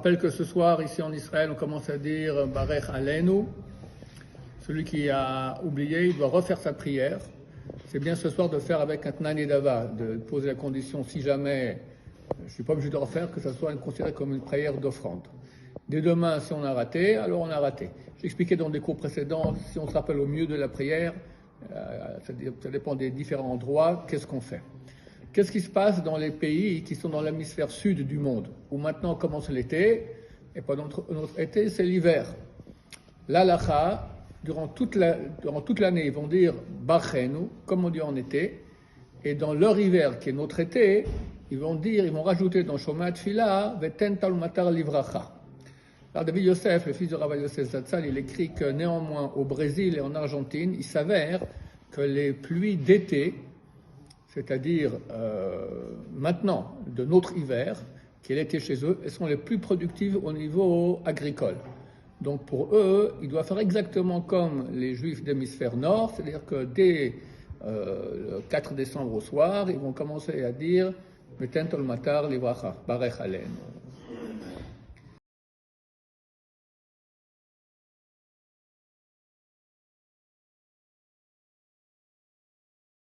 rappelle que ce soir, ici en Israël, on commence à dire Barech Aleinu. Celui qui a oublié, il doit refaire sa prière. C'est bien ce soir de faire avec un Tnani Dava, de poser la condition, si jamais je ne suis pas obligé de refaire, que ça soit considéré comme une prière d'offrande. Dès demain, si on a raté, alors on a raté. J'ai expliqué dans des cours précédents, si on se rappelle au mieux de la prière, ça dépend des différents endroits, qu'est-ce qu'on fait. Qu'est-ce qui se passe dans les pays qui sont dans l'hémisphère sud du monde, où maintenant commence l'été, et pendant notre été, c'est l'hiver. L'halakha, durant toute l'année, ils vont dire Bachenu, comme on dit en été, et dans leur hiver, qui est notre été, ils vont rajouter dans Shoma Tfila, Veten Tal Matar Livracha. Alors David Yosef, le fils de Rav Yosef Zatzal, il écrit que néanmoins au Brésil et en Argentine, il s'avère que les pluies d'été, c'est-à-dire maintenant de notre hiver, qui est l'été chez eux, elles sont les plus productives au niveau agricole. Donc pour eux, ils doivent faire exactement comme les Juifs d'hémisphère nord, c'est-à-dire que dès le 4 décembre au soir, ils vont commencer à dire Metent ol matar livracha, barech aleinu.